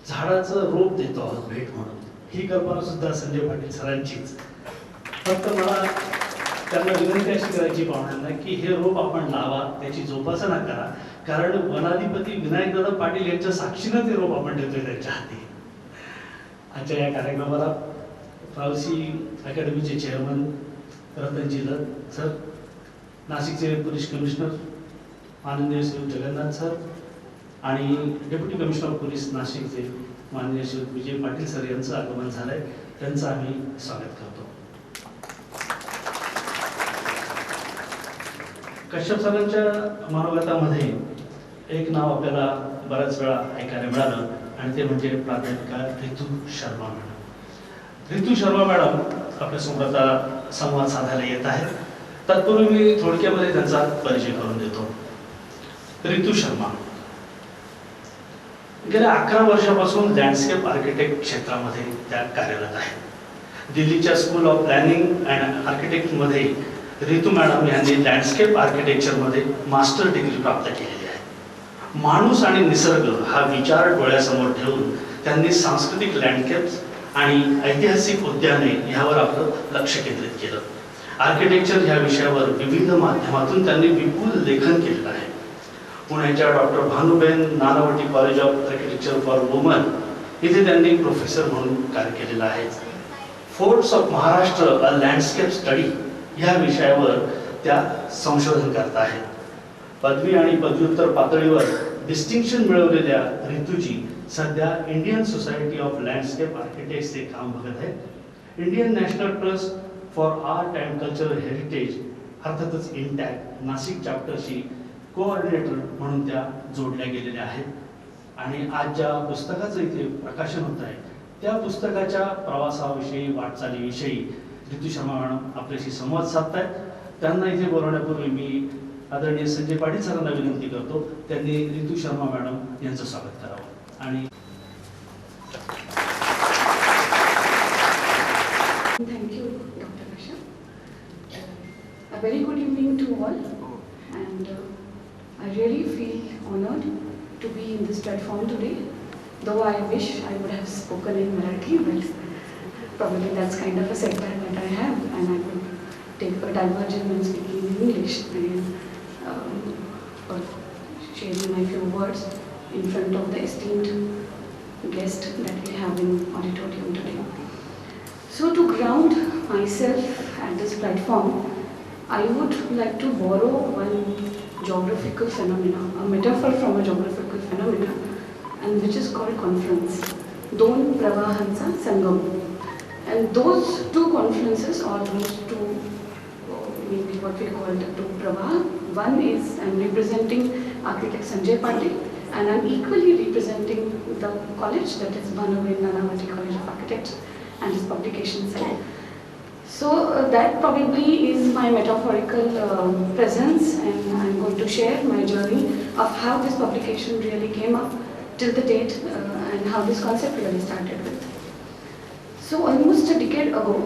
झाडाचं रोप देतो आहोत भेट म्हणून. ही कल्पना सुद्धा संजय पाटील सरांचीच. फक्त मला त्यांना विनंती अशी करायची पाहुण्यांना की हे रोप आपण लावा, त्याची जोपासना करा, कारण वनाधिपती विनायकदादा पाटील यांच्या साक्षीनं ते रोप आपण देतोय त्यांच्या हाती. आजच्या या कार्यक्रमाला फावसी अकॅडमीचे चेअरमन रतनजी दत्त सर, नाशिकचे पोलीस कमिशनर माननीय श्री जगन्नाथ सर आणि डेप्युटी कमिशनर ऑफ पोलीस नाशिकचे माननीय श्री विजय पाटील सर यांचं आगमन झालंय. त्यांचं आम्ही स्वागत करतो. कश्यप सरांच्या मनोगतामध्ये एक नाव आपल्याला बऱ्याच वेळा ऐकायला मिळालं आणि ते म्हणजे प्राध्यापिका रितू शर्मा मॅडम. रितू शर्मा मॅडम आपल्या समोर आता संवाद साधायला येत आहेत. तत्पूर्वी मी थोडक्यामध्ये त्यांचा परिचय करून देतो. रितू शर्मा गेल्या 11 वर्षापासून लँडस्केप आर्किटेक्ट क्षेत्रामध्ये त्या कार्यरत आहेत. दिल्लीच्या स्कूल ऑफ प्लॅनिंग अँड आर्किटेक्टमध्ये रितू मॅडम यांनी लँडस्केप आर्किटेक्चरमध्ये मास्टर डिग्री प्राप्त केलेली आहे. माणूस आणि निसर्ग हा विचार डोळ्यासमोर ठेवून त्यांनी सांस्कृतिक लँडस्केप्स आणि ऐतिहासिक उद्याने यावर आपलं लक्ष केंद्रित केलं. आर्किटेक्चर ह्या विषयावर विविध माध्यमातून त्यांनी विपुल लेखन केलेलं आहे. पुण्याच्या doctor Bhanuben Nanavati college of architecture for woman इथे त्यांनी प्रोफेसर म्हणून कार्य केलेलं आहे. Forts of Maharashtra a landscape study ह्या विषयावर त्या संशोधन करत आहेत. पदवी आणि पदव्युत्तर पातळीवर डिस्टिंक्शन मिळवलेल्या रितूजी सध्या इंडियन सोसायटी ऑफ लँडस्केप आर्किटेक्ट्सचे काम बघत आहेत. Indian national trust for art and cultural heritage अर्थातच इंटॅक नाशिक चॅप्टरशी कोऑर्डिनेटर म्हणून त्या जोडल्या गेलेल्या आहेत. आणि आज ज्या पुस्तकाचं इथे प्रकाशन होत आहे त्या पुस्तकाच्या प्रवासाविषयी वाटचालीविषयी रितू शर्मा मॅडम आपल्याशी संवाद साधतायत. त्यांना इथे बोलवण्यापूर्वी मी आदरणीय संजय पाटील सरांना विनंती करतो त्यांनी रितू शर्मा मॅडम यांचं स्वागत करावं. आणि thank you doctor Asha. A very good evening to all, and I really feel honored to be in this platform today, though I wish I would have spoken in Marathi, but probably that's kind of a setback that I have, and I would take a diversion when speaking in English and sharing my few words in front of the esteemed guest that we have in auditorium today. So to ground myself at this platform, I would like to borrow one geographical phenomena, a metaphor from a geographical phenomena, and which is called confluence. दोन प्रवाहांचा संगम. And those two confluences, or those two, maybe what we call the two pravah. One is I'm representing architect Sanjay Patil, and I'm equally representing the college, that is Bhanuben Nanavati College of Architects and its publication side. So that probably is my metaphorical presence, and I'm going to share my journey of how this publication really came up till the date and how this concept really started with. So almost a decade ago,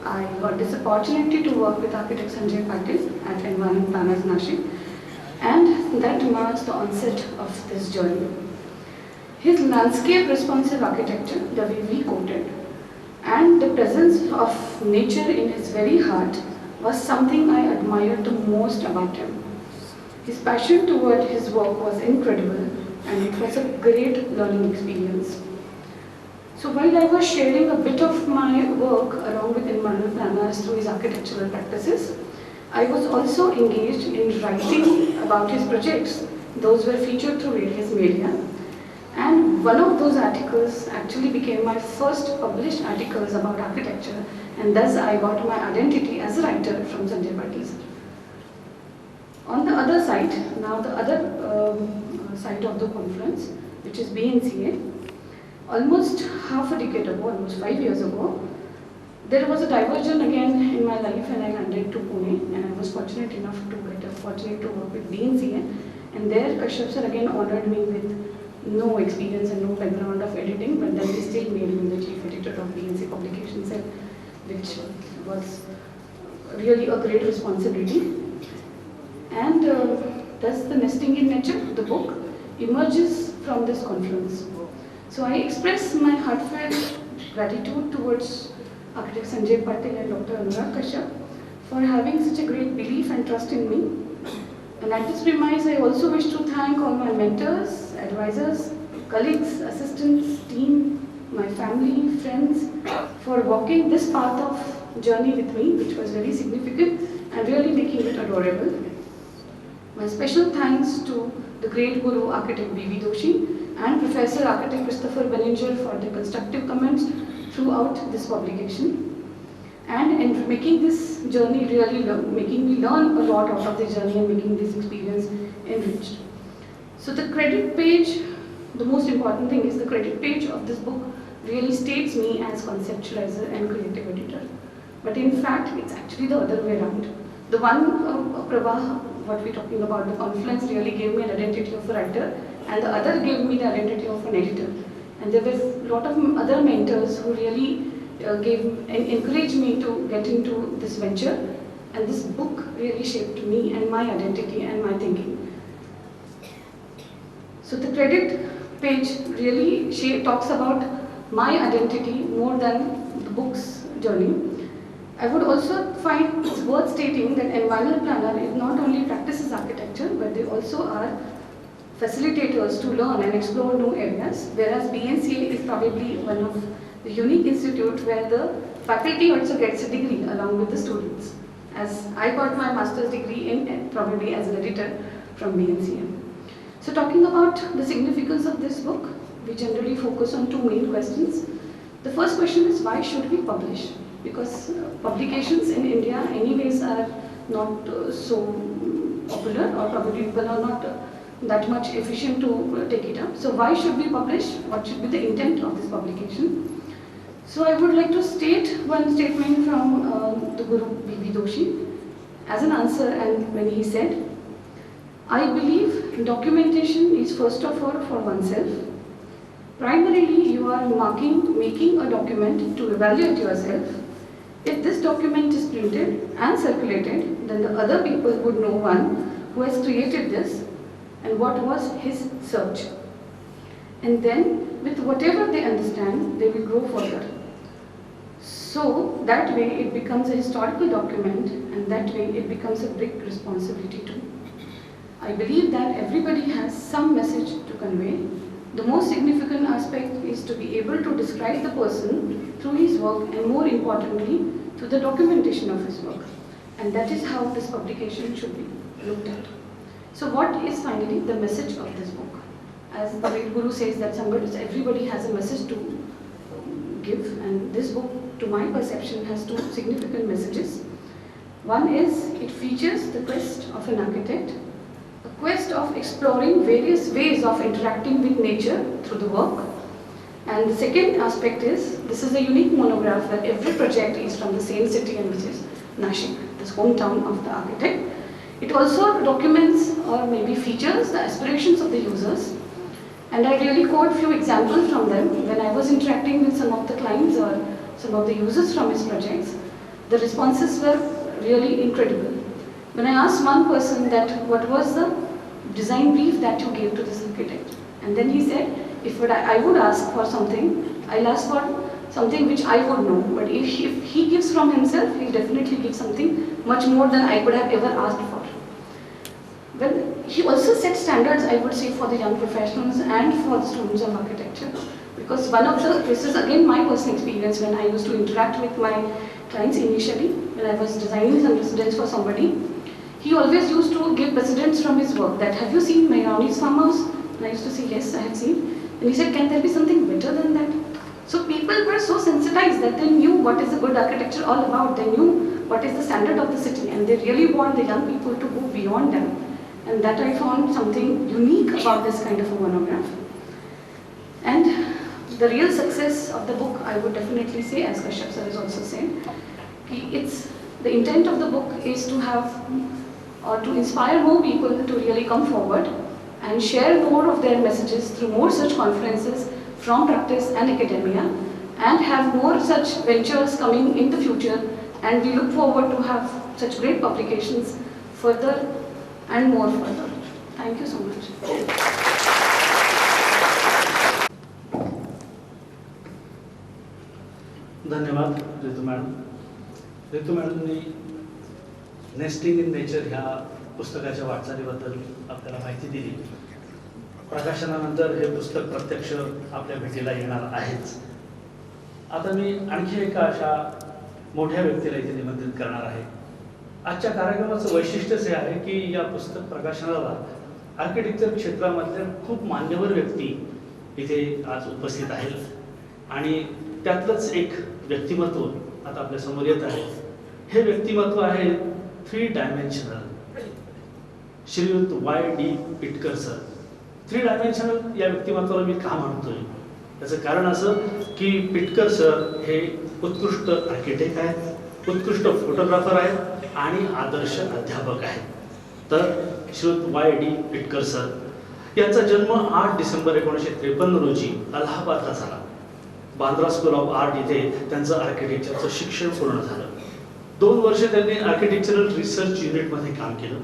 I got this opportunity to work with architect Sanjay Patil at Environment Planners Nashik, and that marks the onset of this journey. His landscape responsive architecture, the way we quoted, and the presence of nature in his very heart was something I admired the most about him. His passion toward his work was incredible, and it was a great learning experience. So while I was sharing a bit of my work along with environmental planners through his architectural practices, I was also engaged in writing about his projects. Those were featured through various media. And one of those articles actually became my first published articles about architecture, and thus I got my identity as a writer from Sanjay Patil sir. On the other side, now the other side of the conference, which is BNCA, almost half a decade ago, almost 5 years ago, there was a diversion again in my life, and I landed to Pune, and I was fortunate enough to get a fortunate to work with BNCA, and there Kashyap sir again honored me with no experience and no background of editing, but then they still made me the chief editor of BNC Publications, which was really a great responsibility. And thus the Nesting in Nature, the book, emerges from this confluence. So I express my heartfelt gratitude towards Architect Sanjay Patil and Dr. Anurag Kashyap for having such a great belief and trust in me. And at this premise, I also wish to thank all my mentors, advisors, colleagues, assistants, team, my family, friends for walking this path of journey with me, which was very significant and really making it adorable. My special thanks to the great Guru Architect B.V. Doshi and Professor Architect Christopher Benninger for their constructive comments throughout this publication. And in making this journey really making me learn a lot out of the journey and making this experience enriched. So the credit page, the most important thing is the credit page of this book really states me as conceptualizer and creative editor. But in fact, it's actually the other way around. The one, Prabha, what we're talking about, the confluence really gave me an identity of a writer, and the other gave me the identity of an editor. And there were a lot of other mentors who really encouraged me to get into this venture, and this book really shaped me and my identity and my thinking. So the credit page really talks about my identity more than the book's journey. I would also find it's worth stating that Environmental Planner is not only practices architecture, but they also are facilitators to learn and explore new areas, whereas BNCA is probably one of the unique institute where the faculty also gets a degree along with the students, as I got my master's degree in probably as an editor from BNCA. So talking about the significance of this book, we generally focus on two main questions. The first question is, why should we publish? Because publications in India anyways are not so popular, or probably people are not that much efficient to take it up. So why should we publish? What should be the intent of this publication? So I would like to state one statement from the Guru B.V. Doshi as an answer, and when he said, I believe documentation is first of all for oneself. Primarily, you are making a document to evaluate yourself. If this document is printed and circulated, then the other people would know one who has created this and what was his search. And then, with whatever they understand, they will go further. So, that way it becomes a historical document, and that way it becomes a big responsibility too. I believe that everybody has some message to convey. The most significant aspect is to be able to describe the person through his work, and more importantly, through the documentation of his work. And that is how this publication should be looked at. So what is finally the message of this book? As the great Guru says that everybody has a message to give, and this book, to my perception, has two significant messages. One is, it features the quest of an architect, a quest of exploring various ways of interacting with nature through the work. And the second aspect is, this is a unique monograph where every project is from the same city, and which is Nashik, this hometown of the architect. It also documents or maybe features the aspirations of the users. And I really quote few examples from them. When I was interacting with some of the clients or some of the users from his projects, the responses were really incredible. When I asked one person that what was the design brief that you gave to this architect, and then he said, if I would ask for something, I'll ask for something which I would know, but if he gives from himself, he definitely gives something much more than I could have ever asked for. Well, he also set standards, I would say, for the young professionals and for the students of architecture. Because this is again my personal experience when I used to interact with my clients initially, when I was designing some residence for somebody. He always used to give precedents from his work that, have you seen Mairani's farmhouse? And I used to say, yes, I have seen. And he said, can there be something better than that? So people were so sensitized that they knew what is the good architecture all about. They knew what is the standard of the city, and they really want the young people to go beyond them. And that I found something unique about this kind of a monograph. And the real success of the book, I would definitely say, as Kashyap sir has also said, the intent of the book is to have or to inspire more people to really come forward and share more of their messages through more such conferences from practice and academia, and have more such ventures coming in the future, and we look forward to have such great publications further and more further. Thank you so much. धन्यवाद Ritu madam. Ritu मॅडमनी nesting in nature ह्या पुस्तकाच्या वाटचालीबद्दल आपल्याला माहिती दिली. प्रकाशनानंतर हे पुस्तक प्रत्यक्ष आपल्या भेटीला येणार आहेच. आता मी आणखी एका अशा मोठ्या व्यक्तीला इथे निमंत्रित करणार आहे. आजच्या कार्यक्रमाचं वैशिष्ट्यच हे आहे की या पुस्तक प्रकाशनाला आर्किटेक्चर क्षेत्रामधल्या खूप मान्यवर व्यक्ती इथे आज उपस्थित आहेत आणि त्यातलंच एक व्यक्तिमत्व आता आपल्या समोर येत आहे. हे व्यक्तिमत्व आहे 3 डायमेन्शनल श्रीयुत Y.D. पिटकर सर. 3 डायमेन्शनल या व्यक्तिमत्वाला मी का म्हणतोय त्याचं कारण असं की पिटकर सर हे उत्कृष्ट आर्किटेक्ट आहेत, उत्कृष्ट फोटोग्राफर आहेत आणि आदर्श अध्यापक आहेत. तर श्रीयुत Y.D. पिटकर सर यांचा जन्म 8 डिसेंबर 1953 रोजी अलाहाबादला झाला. बांद्रा स्कूल ऑफ आर्ट इथे त्यांचं आर्किटेक्चरचं शिक्षण पूर्ण झालं. 2 वर्ष त्यांनी आर्किटेक्चरल रिसर्च युनिटमध्ये काम केलं.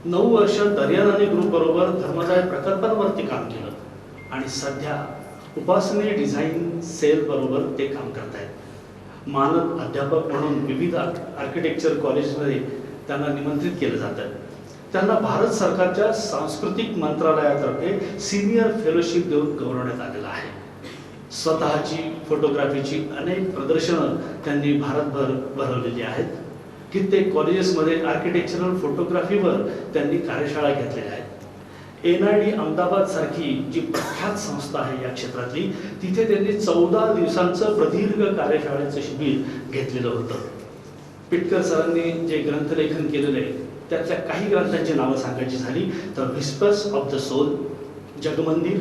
9 वर्ष दर्यानानी ग्रुप बरोबर धर्मदाय प्रकल्पांवरती काम केलं आणि सध्या उपासनी डिझाईन सेल बरोबर ते काम करत आहेत. मानद अध्यापक म्हणून विविध आर्किटेक्चर कॉलेजमध्ये त्यांना निमंत्रित केलं जातं. त्यांना भारत सरकारच्या सांस्कृतिक मंत्रालयातर्फे सिनियर फेलोशिप देऊन गौरवण्यात आलेलं आहे. स्वतःची फोटोग्राफीची अनेक प्रदर्शनं त्यांनी भारतभर भरवलेली आहेत. कित्येक कॉलेजेसमध्ये आर्किटेक्चरल फोटोग्राफीवर त्यांनी कार्यशाळा घेतलेल्या आहेत. NID अहमदाबाद सारखी जी प्रख्यात संस्था आहे या क्षेत्रातली तिथे त्यांनी 14 दिवसांचं प्रदीर्घ कार्यशाळेचं शिबिर घेतलेलं होतं. पिटकर सरांनी जे ग्रंथलेखन केलेलं आहे त्यातल्या काही ग्रंथांची नावं सांगायची झाली तर whispers of the soul, Jagmandir,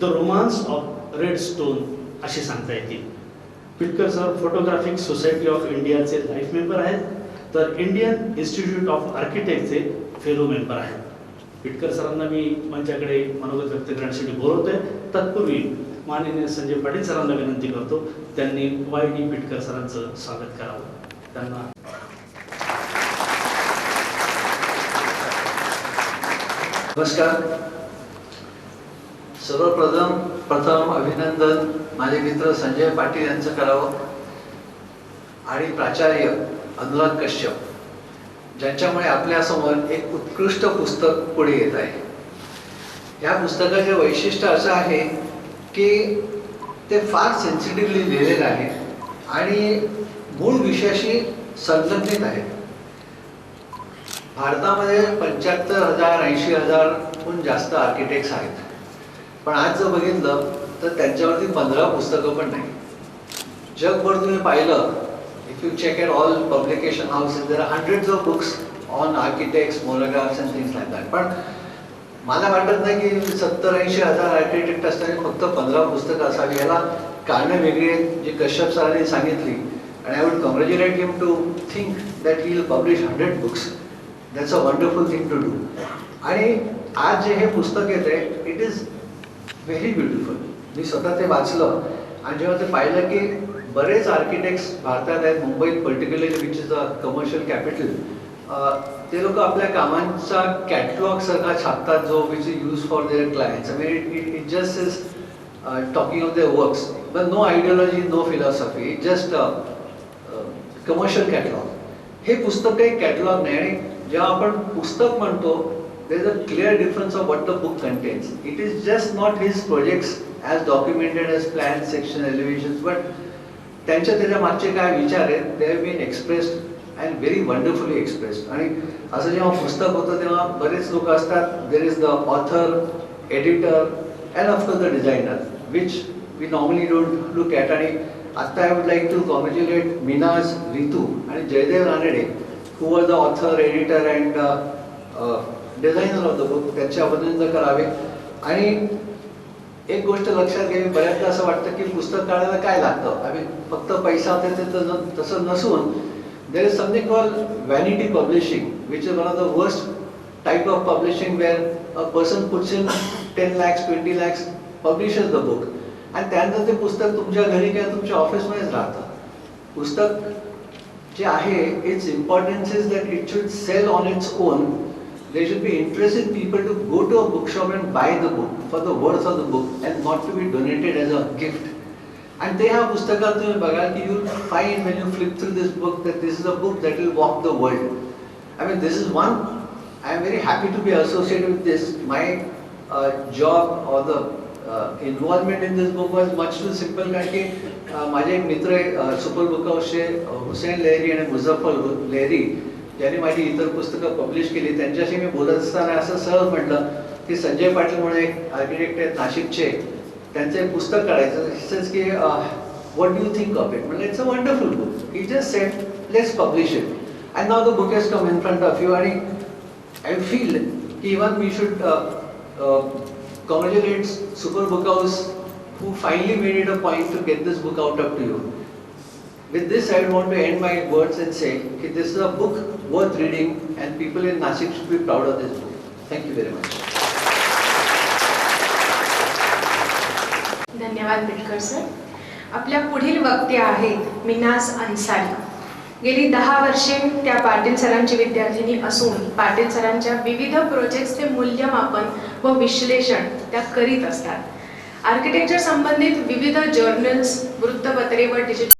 the romance of red stone असे सांगता येतील. Pitkar sir photographic society of इंडियाचे लाईफ मेंबर आहेत तर इंडियन इन्स्टिट्यूट ऑफ आर्किटेक्टचे फेलो मेंबर आहेत. पिटकर सरांना मी मंचाकडे मनोगत व्यक्त करण्यासाठी बोलवतोय. तत्पूर्वी माननीय संजय पाटील सरांना विनंती करतो त्यांनी Y.D. पिटकर सरांचं स्वागत करावं. त्यांना नमस्कार. प्रथम अभिनंदन माझे मित्र संजय पाटील यांचं करावं आणि प्राचार्य अनुराग कश्यप ज्यांच्यामुळे आपल्यासमोर एक उत्कृष्ट पुस्तक पुढे येत आहे. या पुस्तकाचे वैशिष्ट्य असं आहे की ते फार सेन्सिटिव्हली लिहिलेलं आहे आणि मूळ विषयाशी संलग्नित आहे. भारतामध्ये 75,000-80,000हून जास्त आर्किटेक्ट्स आहेत, पण आज जर बघितलं तर त्यांच्यावरती 15 पुस्तकं पण नाही. जगभर तुम्ही पाहिलं, if you check at all publication houses, there are hundreds of books on architects, monographs and things like that. पण मला वाटत नाही की 70-80,000 आर्किटेक्ट असताना फक्त 15 पुस्तकं असावी. याला कारणं वेगळी आहेत जी कश्यप सरांनी सांगितली. And I would congratulate him to think that he will publish 100 books. That's a wonderful thing to do. आणि आज जे हे पुस्तक येते, it is very beautiful. मी स्वतः ते वाचलं आणि जेव्हा ते पाहिलं की बरेच आर्किटेक्ट्स भारतात आहेत, मुंबईत particularly which is a commercial capital, ते लोक आपल्या कामांचा कॅटलॉग सारखा छापतात जो which is use for their clients. I mean it just is talking of their works, but no ideology, no philosophy, just commercial catalogue. हे पुस्तक काही कॅटलॉग नाही आणि जेव्हा आपण पुस्तक म्हणतो there is a clear difference of what the book contains. It is just not his projects as documented as plan, section, elevations, but त्याच्या मागचे काय विचार आहेत they have been expressed and very wonderfully expressed. आणि असं जेव्हा पुस्तक होतं तेव्हा बरेच लोक असतात. There is the author, editor and of course the designer which we normally don't look at. आणि आता I would like to congratulate Minaz, Ritu आणि Jaydev Ranade who were the author, editor and designer of the book. त्यांचे अभिनंदन करावे. आणि एक गोष्ट लक्षात घ्यावी, बऱ्याचदा असं वाटतं की पुस्तक काढायला काय लागतं, आम्ही फक्त पैसा देते, तसं नसून there is something call vanity publishing which is one of the worst type of publishing where a person puts in 10 lakhs, 20 lakhs, publishes the book आणि त्यानंतर ते पुस्तक तुमच्या घरी किंवा तुमच्या ऑफिसमध्येच राहतं. पुस्तक जे आहे it's importance is that it should sell on its own. There should be interest in people to go to a bookshop and buy the book for the worth of the book and not to be donated as a gift. आणि ते ह्या पुस्तकात तुम्ही बघाल की you find when you flip through this book that this is a book that will walk the world. I mean this is one, I am very happy to be associated with this. My job or the involvement in this book was much too simple, कारण की माझे एक मित्र आहे super book हाऊसचे हुसेन लेहरी आणि मुझफ्फर लेहरी, ज्यांनी माझी इतर पुस्तकं पब्लिश केली. त्यांच्याशी मी बोलत असताना असं सहज म्हटलं की संजय पाटील म्हणून एक आर्किटेक्ट आहेत नाशिकचे, त्यांचं एक पुस्तक काढायचं. सेन्स की what do you think of it. म्हणजे it's a wonderful book. He just said let's publish it and now the book has come in front of you. आणि आय फील की even we should congratulate Super Book House who finally made it a point to get this book out up to you. With this, I want to end my words and say that this is a book worth reading and people in Nashik should be proud of this book. Thank you very much. धन्यवाद Bidkar sir. आपल्या पुढील वक्ते आहेत मिनाज अन्सारी. गेली 10 वर्षे त्या पाटील सरांची विद्यार्थिनी असून पाटील सरांच्या विविध प्रोजेक्ट्सचे मूल्यमापन व विश्लेषण त्या करीत असतात. आर्किटेक्चर संबंधित विविध जर्नल्स, वृत्तपत्रे व डिजिटल